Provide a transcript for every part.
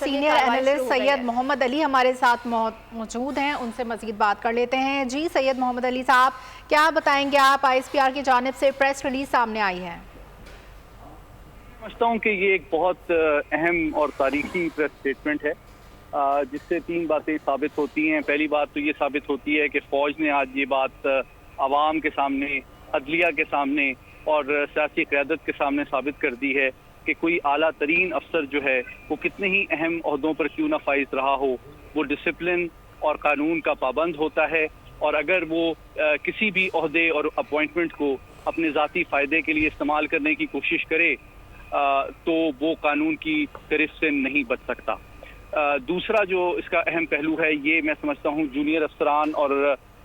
Senior analyst سید محمد علی ہمارے ساتھ موجود ہیں، ان سے مزید بات کر لیتے ہیں۔ جی سید محمد علی صاحب، کیا بتائیں گے آپ؟ آئی ایس پی آر کی جانب سے پریس ریلیز سامنے آئی ہے۔ سمجھتا ہوں کہ یہ ایک بہت اہم اور تاریخی پریس اسٹیٹمنٹ ہے، جس سے تین باتیں ثابت ہوتی ہیں۔ پہلی بات تو یہ ثابت ہوتی ہے کہ فوج نے آج یہ بات عوام کے سامنے، عدلیہ کے سامنے اور سیاسی قیادت کے سامنے ثابت کر دی ہے کہ کوئی اعلیٰ ترین افسر جو ہے وہ کتنے ہی اہم عہدوں پر کیوں نہ فائز رہا ہو، وہ ڈسپلن اور قانون کا پابند ہوتا ہے، اور اگر وہ کسی بھی عہدے اور اپوائنٹمنٹ کو اپنے ذاتی فائدے کے لیے استعمال کرنے کی کوشش کرے تو وہ قانون کی گرفت سے نہیں بچ سکتا۔ دوسرا جو اس کا اہم پہلو ہے، یہ میں سمجھتا ہوں جونیئر افسران اور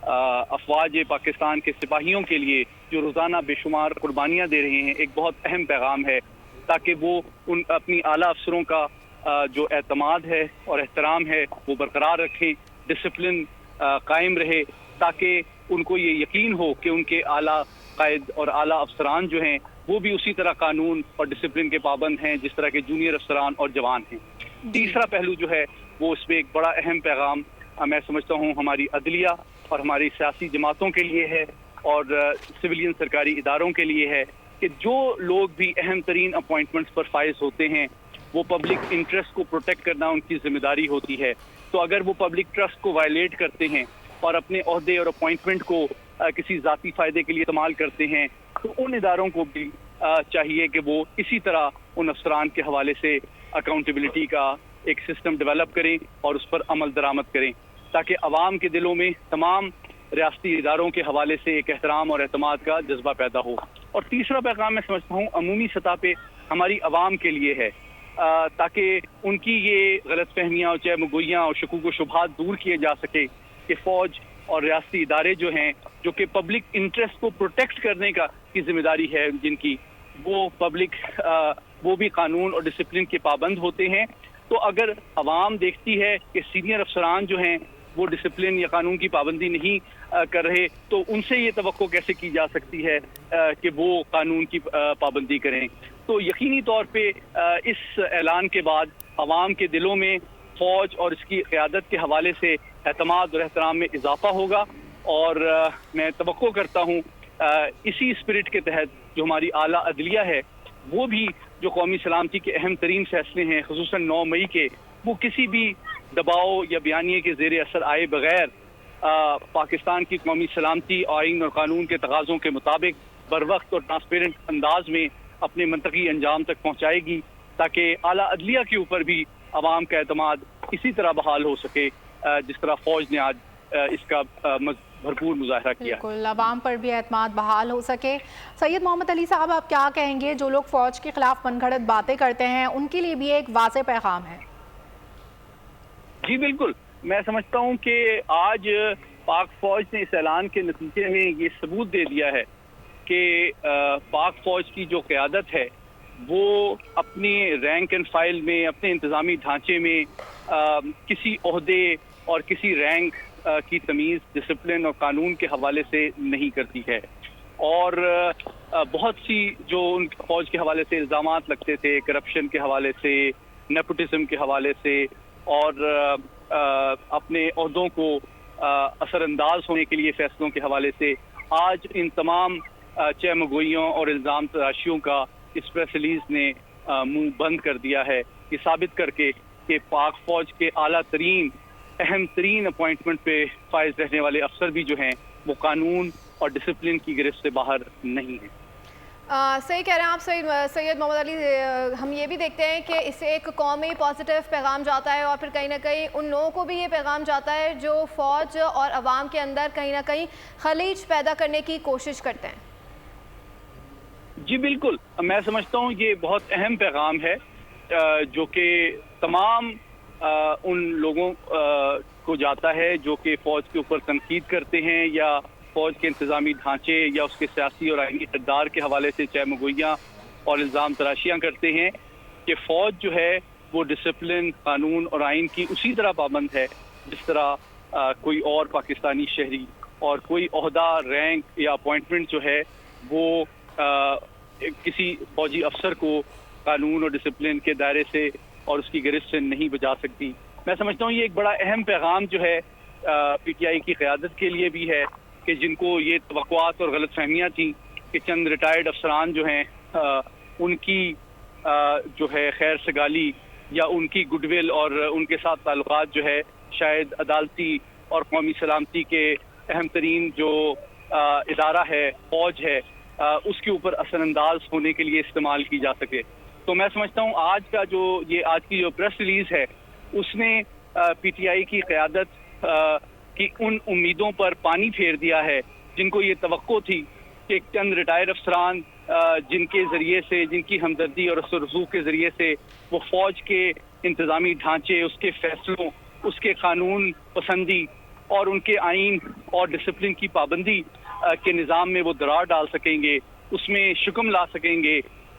افواج پاکستان کے سپاہیوں کے لیے جو روزانہ بے شمار قربانیاں دے رہے ہیں، ایک بہت اہم پیغام ہے، تاکہ وہ اپنی اعلیٰ افسروں کا جو اعتماد ہے اور احترام ہے وہ برقرار رکھیں، ڈسپلن قائم رہے، تاکہ ان کو یہ یقین ہو کہ ان کے اعلیٰ قائد اور اعلیٰ افسران جو ہیں وہ بھی اسی طرح قانون اور ڈسپلن کے پابند ہیں جس طرح کے جونیئر افسران اور جوان ہیں۔ تیسرا پہلو جو ہے وہ اس میں ایک بڑا اہم پیغام میں سمجھتا ہوں ہماری عدلیہ اور ہماری سیاسی جماعتوں کے لیے ہے اور سویلین سرکاری اداروں کے لیے ہے کہ جو لوگ بھی اہم ترین اپوائنٹمنٹس پر فائز ہوتے ہیں وہ پبلک انٹرسٹ کو پروٹیکٹ کرنا ان کی ذمہ داری ہوتی ہے۔ تو اگر وہ پبلک ٹرسٹ کو وائلیٹ کرتے ہیں اور اپنے عہدے اور اپوائنٹمنٹ کو کسی ذاتی فائدے کے لیے استعمال کرتے ہیں تو ان اداروں کو بھی چاہیے کہ وہ اسی طرح ان افسران کے حوالے سے اکاؤنٹیبلٹی کا ایک سسٹم ڈیولپ کریں اور اس پر عمل درآمد کریں، تاکہ عوام کے دلوں میں تمام ریاستی اداروں کے حوالے سے ایک احترام اور اعتماد کا جذبہ پیدا ہو۔ اور تیسرا پیغام میں سمجھتا ہوں عمومی سطح پہ ہماری عوام کے لیے ہے، تاکہ ان کی یہ غلط فہمیاں اور چہمگوئیاں اور شکوک و شبہات دور کیے جا سکے کہ فوج اور ریاستی ادارے جو ہیں جو کہ پبلک انٹرسٹ کو پروٹیکٹ کرنے کی ذمہ داری ہے جن کی، وہ بھی قانون اور ڈسپلن کے پابند ہوتے ہیں۔ تو اگر عوام دیکھتی ہے کہ سینئر افسران جو ہیں وہ ڈسپلن یا قانون کی پابندی نہیں کر رہے تو ان سے یہ توقع کیسے کی جا سکتی ہے کہ وہ قانون کی پابندی کریں۔ تو یقینی طور پہ اس اعلان کے بعد عوام کے دلوں میں فوج اور اس کی قیادت کے حوالے سے اعتماد اور احترام میں اضافہ ہوگا، اور میں توقع کرتا ہوں اسی اسپرٹ کے تحت جو ہماری اعلیٰ عدلیہ ہے وہ بھی جو قومی سلامتی کے اہم ترین فیصلے ہیں خصوصاً 9 مئی کے، وہ کسی بھی دباؤ یا بیانیے کے زیر اثر آئے بغیر پاکستان کی قومی سلامتی آئین اور قانون کے تقاضوں کے مطابق بر وقت اور ٹرانسپیرنٹ انداز میں اپنے منطقی انجام تک پہنچائے گی، تاکہ اعلیٰ عدلیہ کے اوپر بھی عوام کا اعتماد اسی طرح بحال ہو سکے جس طرح فوج نے آج اس کا بھرپور مظاہرہ کیا ہے۔ بالکل، عوام پر بھی اعتماد بحال ہو سکے۔ سید محمد علی صاحب، آپ کیا کہیں گے؟ جو لوگ فوج کے خلاف من گھڑت باتیں کرتے ہیں ان کے لیے بھی ایک واضح پیغام ہے۔ جی بالکل، میں سمجھتا ہوں کہ آج پاک فوج نے اس اعلان کے نتیجے میں یہ ثبوت دے دیا ہے کہ پاک فوج کی جو قیادت ہے وہ اپنی رینک اینڈ فائل میں، اپنے انتظامی ڈھانچے میں کسی عہدے اور کسی رینک کی تمیز ڈسپلن اور قانون کے حوالے سے نہیں کرتی ہے، اور بہت سی جو ان فوج کے حوالے سے الزامات لگتے تھے کرپشن کے حوالے سے، نیپوٹزم کے حوالے سے اور اپنے عہدوں کو اثر انداز ہونے کے لیے فیصلوں کے حوالے سے، آج ان تمام چہمگوئیوں اور الزام تراشیوں کا اس پریس ریلیز نے منہ بند کر دیا ہے، یہ ثابت کر کے کہ پاک فوج کے اعلیٰ ترین اہم ترین اپوائنٹمنٹ پہ فائز رہنے والے افسر بھی جو ہیں وہ قانون اور ڈسپلن کی گرفت سے باہر نہیں ہیں۔ صحیح کہہ رہے ہیں آپ سید محمد علی۔ ہم یہ بھی دیکھتے ہیں کہ اس سے ایک قومی پازیٹیو پیغام جاتا ہے، اور پھر کہیں نہ کہیں ان لوگوں کو بھی یہ پیغام جاتا ہے جو فوج اور عوام کے اندر کہیں نہ کہیں خلیج پیدا کرنے کی کوشش کرتے ہیں۔ جی بالکل، میں سمجھتا ہوں یہ بہت اہم پیغام ہے جو کہ تمام ان لوگوں کو جاتا ہے جو کہ فوج کے اوپر تنقید کرتے ہیں یا فوج کے انتظامی ڈھانچے یا اس کے سیاسی اور آئینی اقدار کے حوالے سے چہمگوئیاں اور الزام تراشیاں کرتے ہیں کہ فوج جو ہے وہ ڈسپلن، قانون اور آئین کی اسی طرح پابند ہے جس طرح کوئی اور پاکستانی شہری، اور کوئی عہدہ، رینک یا اپوائنٹمنٹ جو ہے وہ کسی فوجی افسر کو قانون اور ڈسپلن کے دائرے سے اور اس کی گرفت سے نہیں بچا سکتی. میں سمجھتا ہوں یہ ایک بڑا اہم پیغام جو ہے پی ٹی آئی کی قیادت کے لیے بھی ہے کہ جن کو یہ توقعات اور غلط فہمیاں تھیں کہ چند ریٹائرڈ افسران جو ہیں ان کی جو ہے خیر سگالی یا ان کی گڈ ول اور ان کے ساتھ تعلقات جو ہے شاید عدالتی اور قومی سلامتی کے اہم ترین جو ادارہ ہے فوج ہے اس کے اوپر اثر انداز ہونے کے لیے استعمال کی جا سکے. تو میں سمجھتا ہوں آج کی جو پریس ریلیز ہے اس نے پی ٹی آئی کی قیادت کی ان امیدوں پر پانی پھیر دیا ہے جن کو یہ توقع تھی کہ چند ریٹائر افسران جن کے ذریعے سے جن کی ہمدردی اور اثر رسوخ کے ذریعے سے وہ فوج کے انتظامی ڈھانچے اس کے فیصلوں اس کے قانون پسندی اور ان کے آئین اور ڈسپلن کی پابندی کے نظام میں وہ درار ڈال سکیں گے, اس میں شکم لا سکیں گے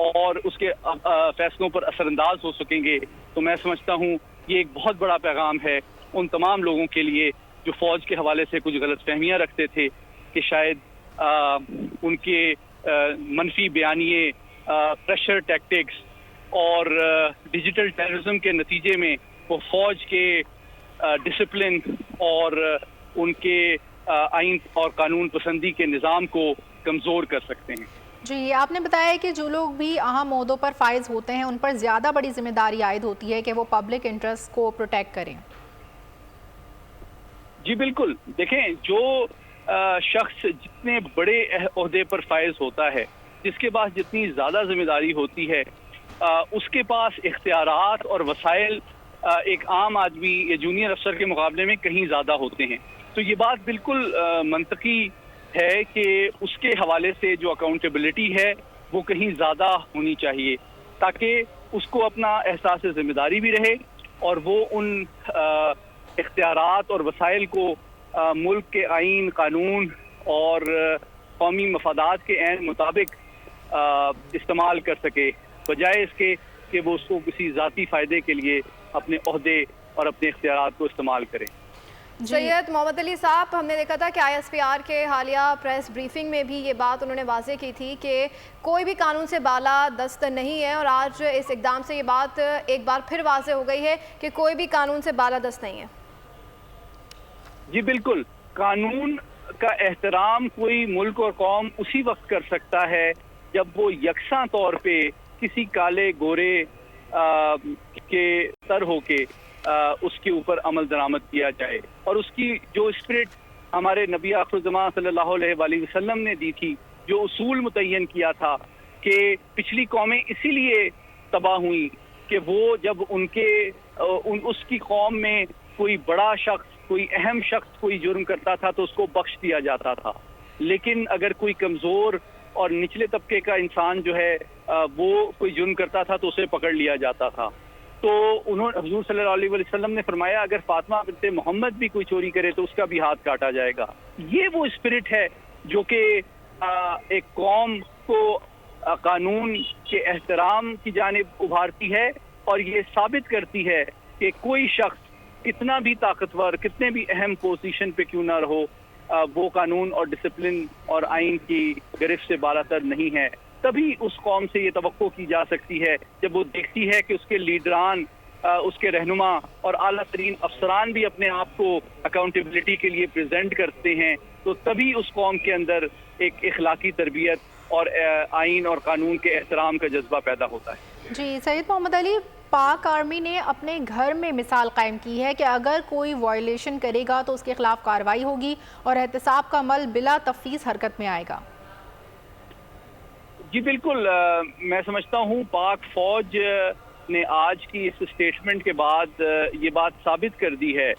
اور اس کے فیصلوں پر اثر انداز ہو سکیں گے. تو میں سمجھتا ہوں یہ ایک بہت بڑا پیغام ہے ان تمام لوگوں کے لیے جو فوج کے حوالے سے کچھ غلط فہمیاں رکھتے تھے کہ شاید ان کے منفی بیانیے, پریشر ٹیکٹکس اور ڈیجیٹل ٹیررزم کے نتیجے میں وہ فوج کے ڈسپلن اور ان کے آئین اور قانون پسندی کے نظام کو کمزور کر سکتے ہیں. جی, آپ نے بتایا کہ جو لوگ بھی اہم عہدوں پر فائز ہوتے ہیں ان پر زیادہ بڑی ذمہ داری عائد ہوتی ہے کہ وہ پبلک انٹرسٹ کو پروٹیکٹ کریں. جی بالکل, دیکھیں جو شخص جتنے بڑے عہدے پر فائز ہوتا ہے, جس کے پاس جتنی زیادہ ذمہ داری ہوتی ہے, اس کے پاس اختیارات اور وسائل ایک عام آدمی یا جونیئر افسر کے مقابلے میں کہیں زیادہ ہوتے ہیں. تو یہ بات بالکل منطقی ہے کہ اس کے حوالے سے جو اکاؤنٹیبلٹی ہے وہ کہیں زیادہ ہونی چاہیے تاکہ اس کو اپنا احساس ذمہ داری بھی رہے اور وہ ان اختیارات اور وسائل کو ملک کے آئین, قانون اور قومی مفادات کے عین مطابق استعمال کر سکے, بجائے اس کے کہ وہ اس کو کسی ذاتی فائدے کے لیے اپنے عہدے اور اپنے اختیارات کو استعمال کرے. سید محمد علی صاحب, ہم نے دیکھا تھا کہ آئی ایس پی آر کے حالیہ پریس بریفنگ میں بھی یہ بات انہوں نے واضح کی تھی کہ کوئی بھی قانون سے بالا دست نہیں ہے, اور آج اس اقدام سے یہ بات ایک بار پھر واضح ہو گئی ہے کہ کوئی بھی قانون سے بالا دست نہیں ہے. جی بالکل, قانون کا احترام کوئی ملک اور قوم اسی وقت کر سکتا ہے جب وہ یکساں طور پہ کسی کالے گورے کے سر ہو کے اس کے اوپر عمل درآمد کیا جائے, اور اس کی جو اسپرٹ ہمارے نبی آخر الزمان صلی اللہ علیہ وآلہ وسلم نے دی تھی, جو اصول متعین کیا تھا کہ پچھلی قومیں اسی لیے تباہ ہوئیں کہ وہ جب اس کی قوم میں کوئی بڑا شخص, کوئی اہم شخص کوئی جرم کرتا تھا تو اس کو بخش دیا جاتا تھا, لیکن اگر کوئی کمزور اور نچلے طبقے کا انسان جو ہے وہ کوئی جرم کرتا تھا تو اسے پکڑ لیا جاتا تھا. تو حضور صلی اللہ علیہ وسلم نے فرمایا اگر فاطمہ بنت محمد بھی کوئی چوری کرے تو اس کا بھی ہاتھ کاٹا جائے گا. یہ وہ اسپرٹ ہے جو کہ ایک قوم کو قانون کے احترام کی جانب ابھارتی ہے, اور یہ ثابت کرتی ہے کہ کوئی شخص کتنا بھی طاقتور, کتنے بھی اہم پوزیشن پہ کیوں نہ رہو, وہ قانون اور ڈسپلن اور آئین کی گرفت سے بالا تر نہیں ہے. تبھی اس قوم سے یہ توقع کی جا سکتی ہے جب وہ دیکھتی ہے کہ اس کے لیڈران, اس کے رہنما اور اعلیٰ ترین افسران بھی اپنے آپ کو اکاؤنٹیبلٹی کے لیے پریزنٹ کرتے ہیں, تو تبھی اس قوم کے اندر ایک اخلاقی تربیت اور آئین اور قانون کے احترام کا جذبہ پیدا ہوتا ہے. جی سید محمد علی, پاک آرمی نے اپنے گھر میں مثال قائم کی ہے کہ اگر کوئی وائلیشن کرے گا تو اس کے خلاف کارروائی ہوگی اور احتساب کا عمل بلا تفویض حرکت میں آئے گا. جی بالکل, میں سمجھتا ہوں پاک فوج نے آج کی اس اسٹیٹمنٹ کے بعد یہ بات ثابت کر دی ہے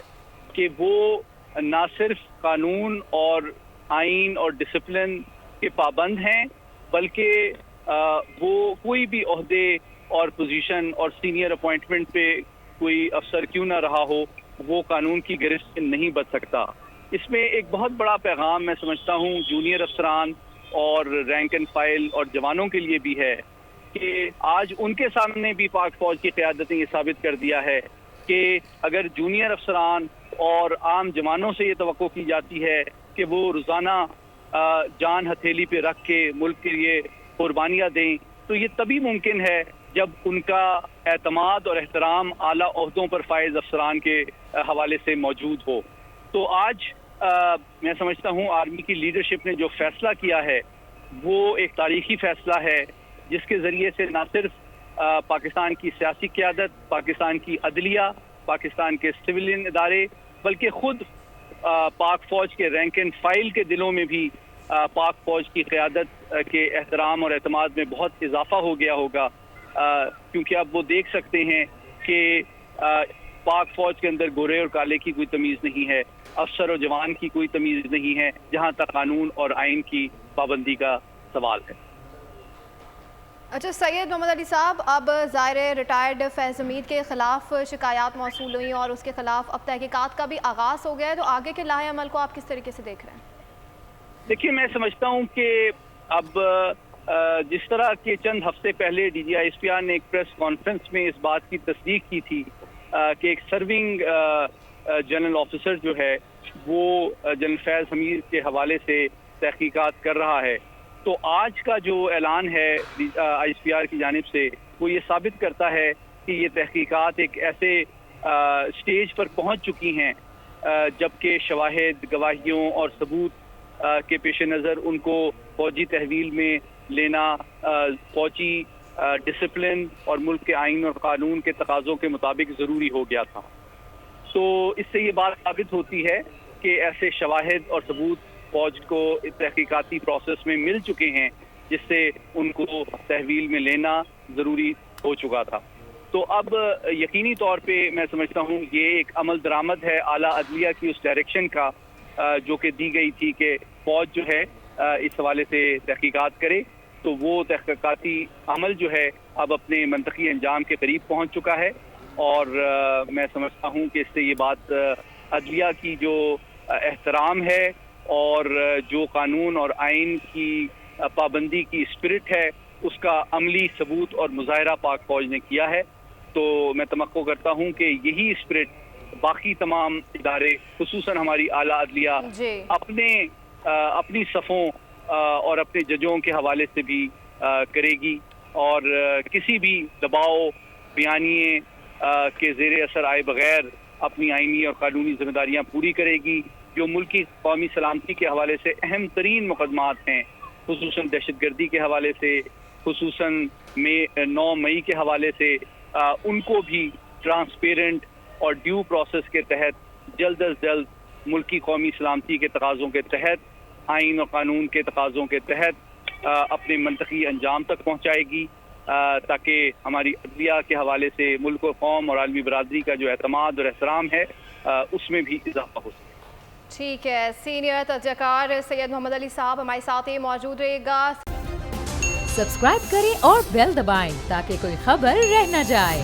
کہ وہ نہ صرف قانون اور آئین اور ڈسپلن کے پابند ہیں, بلکہ وہ کوئی بھی عہدے اور پوزیشن اور سینئر اپوائنٹمنٹ پہ کوئی افسر کیوں نہ رہا ہو وہ قانون کی گرفت سے نہیں بچ سکتا. اس میں ایک بہت بڑا پیغام میں سمجھتا ہوں جونیئر افسران اور رینک اینڈ فائل اور جوانوں کے لیے بھی ہے کہ آج ان کے سامنے بھی پاک فوج کی قیادت نے یہ ثابت کر دیا ہے کہ اگر جونیئر افسران اور عام جوانوں سے یہ توقع کی جاتی ہے کہ وہ روزانہ جان ہتھیلی پہ رکھ کے ملک کے لیے قربانیاں دیں, تو یہ تبھی ممکن ہے جب ان کا اعتماد اور احترام اعلیٰ عہدوں پر فائز افسران کے حوالے سے موجود ہو. تو آج میں سمجھتا ہوں آرمی کی لیڈرشپ نے جو فیصلہ کیا ہے وہ ایک تاریخی فیصلہ ہے، جس کے ذریعے سے نہ صرف پاکستان کی سیاسی قیادت، پاکستان کی عدلیہ، پاکستان کے سویلین ادارے، بلکہ خود پاک فوج کے رینک اینڈ فائل کے دلوں میں بھی پاک فوج کی قیادت کے احترام اور اعتماد میں بہت اضافہ ہو گیا ہوگا، کیونکہ اب وہ دیکھ سکتے ہیں کہ پاک فوج کے اندر گورے اور کالے کی کوئی تمیز نہیں ہے، افسر اور جوان کی کوئی تمیز نہیں ہے، جہاں تک قانون اور آئین کی پابندی کا سوال ہے. اچھا سید محمد علی صاحب، اب ظاہر ریٹائرڈ فیض حمید کے خلاف شکایات موصول ہوئی اور اس کے خلاف اب تحقیقات کا بھی آغاز ہو گیا ہے، تو آگے کے لاہ عمل کو آپ کس طریقے سے دیکھ رہے ہیں؟ دیکھیے، میں سمجھتا ہوں کہ اب جس طرح کے چند ہفتے پہلے D G I S P R نے ایک پریس کانفرنس میں اس بات کی تصدیق کی تھی کہ ایک سرونگ جنرل آفیسر جو ہے وہ جنرل فیض حمید کے حوالے سے تحقیقات کر رہا ہے، تو آج کا جو اعلان ہے آئی ایس پی آر کی جانب سے وہ یہ ثابت کرتا ہے کہ یہ تحقیقات ایک ایسے سٹیج پر پہنچ چکی ہیں جبکہ شواہد، گواہیوں اور ثبوت کے پیش نظر ان کو فوجی تحویل میں لینا فوجی ڈسپلن اور ملک کے آئین اور قانون کے تقاضوں کے مطابق ضروری ہو گیا تھا. تو اس سے یہ بات ثابت ہوتی ہے کہ ایسے شواہد اور ثبوت فوج کو تحقیقاتی پروسیس میں مل چکے ہیں جس سے ان کو تحویل میں لینا ضروری ہو چکا تھا. تو اب یقینی طور پہ میں سمجھتا ہوں یہ ایک عمل درآمد ہے اعلیٰ عدلیہ کی اس ڈائریکشن کا جو کہ دی گئی تھی کہ فوج جو ہے اس حوالے سے تحقیقات کرے. تو وہ تحقیقاتی عمل جو ہے اب اپنے منطقی انجام کے قریب پہنچ چکا ہے، اور میں سمجھتا ہوں کہ اس سے یہ بات عدلیہ کی جو احترام ہے اور جو قانون اور آئین کی پابندی کی اسپرٹ ہے اس کا عملی ثبوت اور مظاہرہ پاک فوج نے کیا ہے. تو میں توقع کرتا ہوں کہ یہی اسپرٹ باقی تمام ادارے خصوصاً ہماری اعلیٰ عدلیہ اپنی صفوں اور اپنے ججوں کے حوالے سے بھی کرے گی، اور کسی بھی دباؤ بیانیے کے زیر اثر آئے بغیر اپنی آئینی اور قانونی ذمہ داریاں پوری کرے گی. جو ملکی قومی سلامتی کے حوالے سے اہم ترین مقدمات ہیں، خصوصاً دہشت گردی کے حوالے سے، خصوصاً 9 مئی کے حوالے سے، ان کو بھی ٹرانسپیرنٹ اور ڈیو پروسیس کے تحت جلد از جلد ملکی قومی سلامتی کے تقاضوں کے تحت، آئین اور قانون کے تقاضوں کے تحت اپنے منطقی انجام تک پہنچائے گی، تاکہ ہماری عدلیہ کے حوالے سے ملک و قوم اور عالمی برادری کا جو اعتماد اور احترام ہے اس میں بھی اضافہ ہو سکے. ٹھیک ہے، سینئر تجزیہ کار سید محمد علی صاحب ہمارے ساتھ ہی موجود رہے گا. سبسکرائب کریں اور بیل دبائیں تاکہ کوئی خبر رہ نہ جائے.